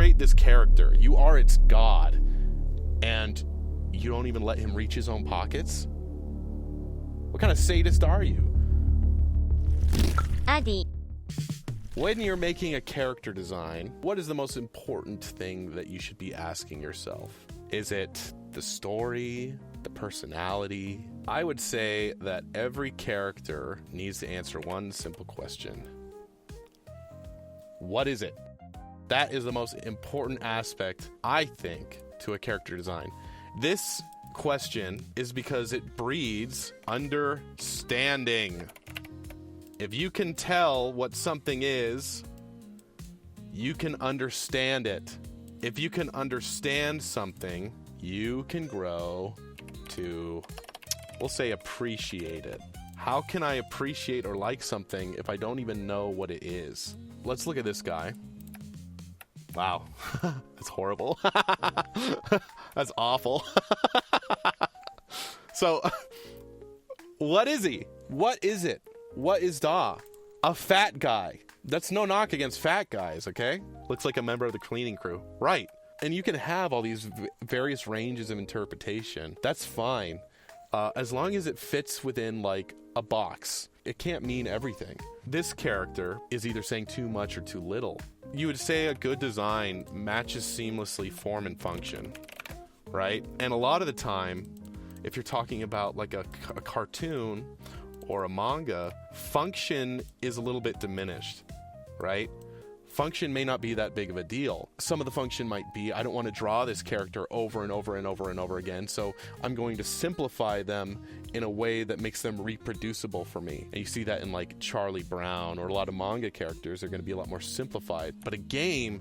create this character, you are its god, and you don't even let him reach his own pockets? What kind of sadist are you? Addy. When you're making a character design, what is the most important thing that you should be asking yourself? Is it the story, the personality? I would say that every character needs to answer one simple question. What is it? That is the most important aspect, I think, to a character design. This question is because it breeds understanding. If you can tell what something is, you can understand it. If you can understand something, you can grow to, we'll say, appreciate it. How can I appreciate or like something if I don't even know what it is? Let's look at this guy. Wow, that's horrible. That's awful. So, what is he? What is it? What is Daw? A fat guy. That's no knock against fat guys, okay? Looks like a member of the cleaning crew. Right. And you can have all these various ranges of interpretation. That's fine. As long as it fits within, like, a box. It can't mean everything. This character is either saying too much or too little. You would say a good design matches seamlessly form and function, right? And a lot of the time, if you're talking about, like, a cartoon or a manga, function is a little bit diminished, right? Function may not be that big of a deal. Some of the function might be, I don't want to draw this character over and over and over and over again, so I'm going to simplify them in a way that makes them reproducible for me. And you see that in, like, Charlie Brown, or a lot of manga characters are going to be a lot more simplified. But a game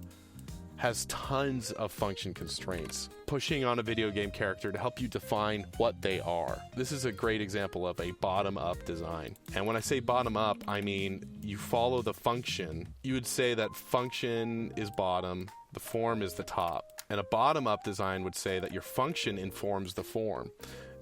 has tons of function constraints, pushing on a video game character to help you define what they are. This is a great example of a bottom-up design. And when I say bottom-up, I mean you follow the function. You would say that function is bottom, the form is the top. And a bottom-up design would say that your function informs the form.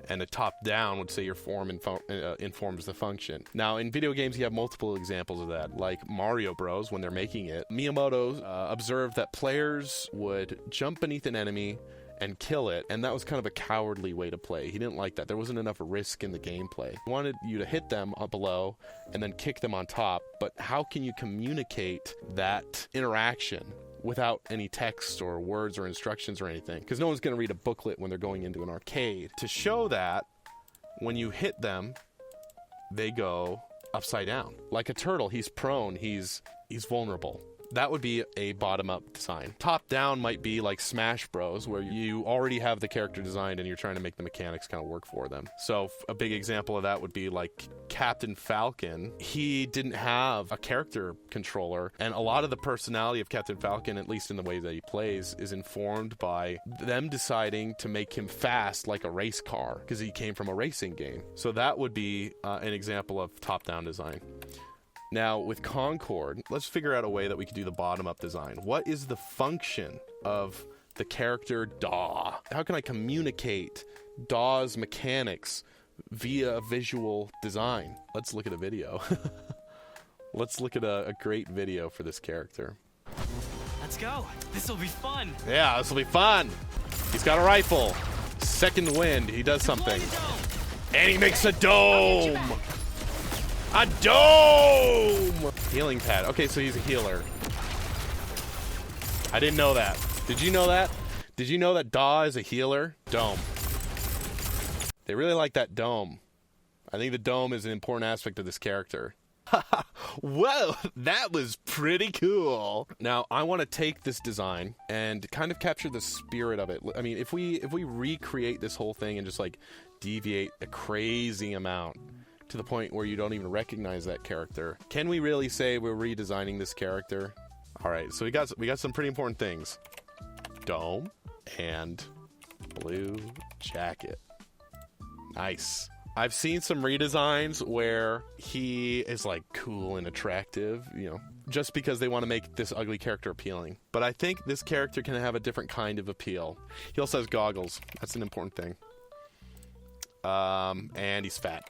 And a top-down would say your form informs the function. Now, in video games, you have multiple examples of that, like Mario Bros. When they're making it. Miyamoto observed that players would jump beneath an enemy and kill it, and that was kind of a cowardly way to play. He didn't like that. There wasn't enough risk in the gameplay. He wanted you to hit them up below and then kick them on top, but how can you communicate that interaction without any text or words or instructions or anything? Because no one's going to read a booklet when they're going into an arcade. To show that, when you hit them, they go upside down. Like a turtle, he's prone, he's vulnerable. That would be a bottom-up design. Top-down might be like Smash Bros, where you already have the character designed and you're trying to make the mechanics kind of work for them. So a big example of that would be like Captain Falcon. He didn't have a character controller, and a lot of the personality of Captain Falcon, at least in the way that he plays, is informed by them deciding to make him fast like a race car, because he came from a racing game. So that would be an example of top-down design. Now, with Concord, let's figure out a way that we can do the bottom-up design. What is the function of the character Daw? How can I communicate Daw's mechanics via visual design? Let's look at a video. Let's look at a great video for this character. Let's go. This will be fun. Yeah, this will be fun. He's got a rifle. Second wind. He does something. And he makes a dome. A dome! Healing pad. Okay, so he's a healer. I didn't know that. Did you know that? Did you know that Daw is a healer? Dome. They really like that dome. I think the dome is an important aspect of this character. Whoa, that was pretty cool. Now, I want to take this design and kind of capture the spirit of it. I mean, if we recreate this whole thing and just like deviate a crazy amount to the point where you don't even recognize that character, can we really say we're redesigning this character? All right, so we got some pretty important things. Dome and blue jacket. Nice. I've seen some redesigns where he is like cool and attractive, you know, just because they want to make this ugly character appealing. But I think this character can have a different kind of appeal. He also has goggles. That's an important thing. And he's fat.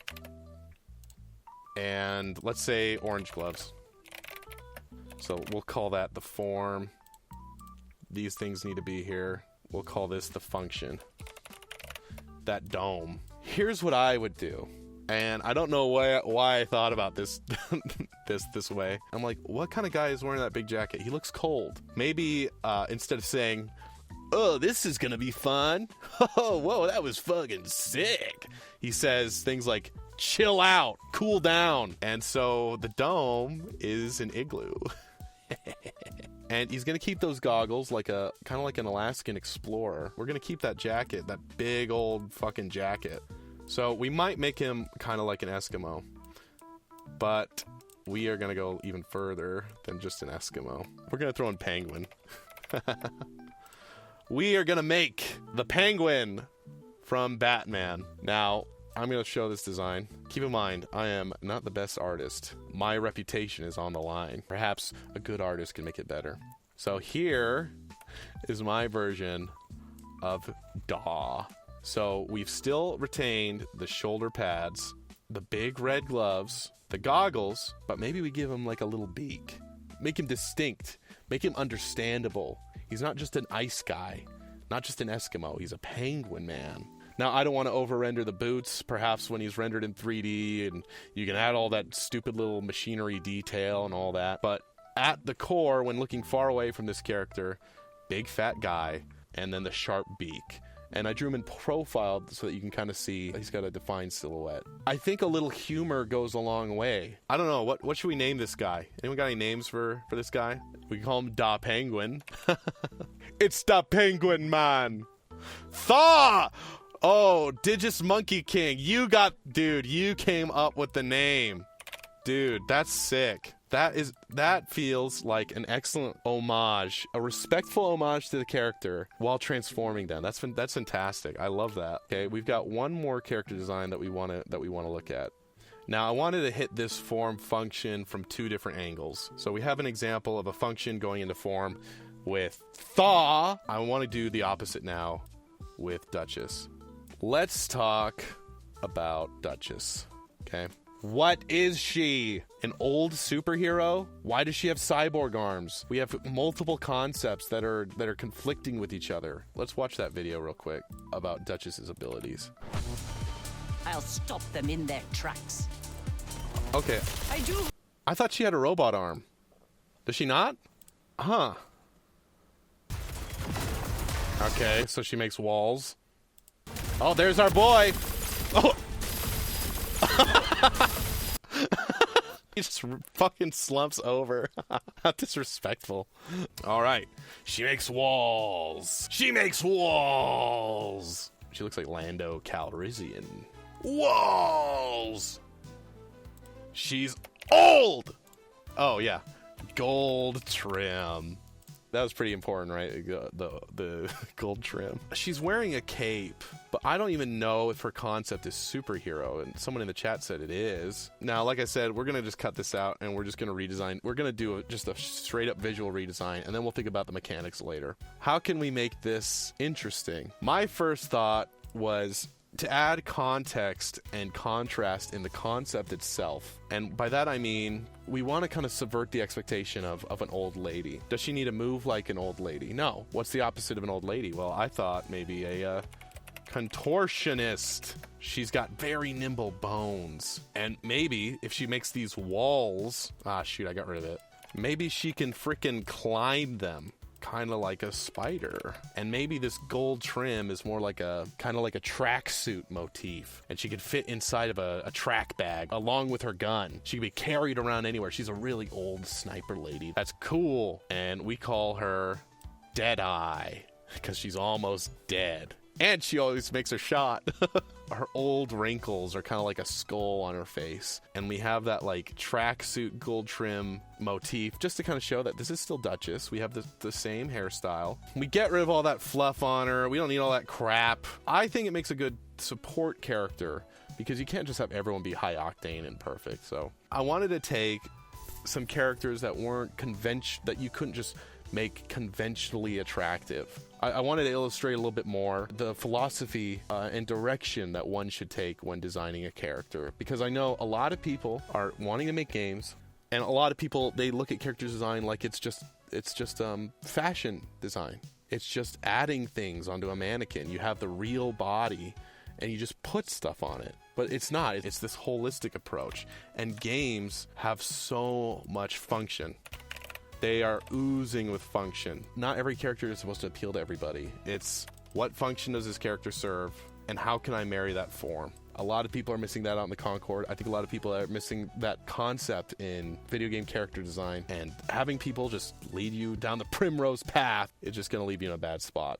And let's say orange gloves. So we'll call that the form. these things need to be here. We'll call this the function. That dome. Here's what I would do. And I don't know why I thought about this this way. I'm like, what kind of guy is wearing that big jacket? He looks cold. Maybe instead of saying, oh, this is gonna be fun. Oh, whoa, that was fucking sick. He says things like, chill out, cool down. And so the dome is an igloo. And he's gonna keep those goggles like kind of like an Alaskan explorer. We're gonna keep that jacket, that big old fucking jacket. So we might make him kind of like an Eskimo, but we are going to go even further than just an Eskimo. We're going to throw in penguin. We are going to make the penguin from Batman. Now, I'm going to show this design. Keep in mind, I am not the best artist. My reputation is on the line. Perhaps a good artist can make it better. So here is my version of Daw. So we've still retained the shoulder pads, the big red gloves, the goggles, but maybe we give him like a little beak. Make him distinct. Make him understandable. He's not just an ice guy, not just an Eskimo. He's a penguin man. Now, I don't want to over-render the boots, perhaps when he's rendered in 3D, and you can add all that stupid little machinery detail and all that. But at the core, when looking far away from this character, big fat guy, and then the sharp beak. And I drew him in profile so that you can kind of see he's got a defined silhouette. I think a little humor goes a long way. I don't know, what should we name this guy? Anyone got any names for this guy? We can call him Da Penguin. It's Da Penguin Man. Thaw! Oh, Digis Monkey King. You came up with the name. Dude, that's sick. That feels like an excellent homage, a respectful homage to the character while transforming them. That's fantastic. I love that. Okay, we've got one more character design that we want to look at. Now, I wanted to hit this form function from two different angles. So we have an example of a function going into form with Thaw. I want to do the opposite now with Duchess. Let's talk about Duchess. Okay. What is she? An old superhero? Why does she have cyborg arms? We have multiple concepts that are conflicting with each other. Let's watch that video real quick about Duchess's abilities. I'll stop them in their tracks. Okay. I thought she had a robot arm. Does she not? Huh. Okay, so she makes walls. Oh, there's our boy. Oh. He just fucking slumps over. How disrespectful. All right. She makes walls. She makes walls. She looks like Lando Calrissian. Walls. She's old. Oh, yeah. Gold trim. That was pretty important, right? The gold trim. She's wearing a cape, but I don't even know if her concept is superhero, and someone in the chat said it is. Now, like I said, we're going to just cut this out, and we're just going to redesign. We're going to do just a straight-up visual redesign, and then we'll think about the mechanics later. How can we make this interesting? My first thought was to add context and contrast in the concept itself. And by that I mean, we want to kind of subvert the expectation of an old lady. Does she need to move like an old lady? No. What's the opposite of an old lady? Well, I thought maybe a contortionist. She's got very nimble bones. And maybe if she makes these walls... Ah, shoot, I got rid of it. Maybe she can frickin' climb them. Kind of like a spider. And maybe this gold trim is more like a kind of like a tracksuit motif, and she could fit inside of a track bag along with her gun. She could be carried around anywhere. She's a really old sniper lady. That's cool. And we call her Deadeye because she's almost dead, and she always makes a shot. Her old wrinkles are kind of like a skull on her face, and we have that like tracksuit gold trim motif just to kind of show that this is still Duchess. We have the same hairstyle. We get rid of all that fluff on her. We don't need all that crap. I think it makes a good support character because you can't just have everyone be high octane and perfect. So I wanted to take some characters that weren't that you couldn't just make conventionally attractive. I wanted to illustrate a little bit more the philosophy and direction that one should take when designing a character, because I know a lot of people are wanting to make games, and a lot of people, they look at character design like it's just it's just fashion design. It's just adding things onto a mannequin. You have the real body and you just put stuff on it. But it's not. It's this holistic approach. And games have so much function. They are oozing with function. Not every character is supposed to appeal to everybody. It's what function does this character serve and how can I marry that form? A lot of people are missing that out in the Concord. I think a lot of people are missing that concept in video game character design. And having people just lead you down the primrose path is just going to leave you in a bad spot.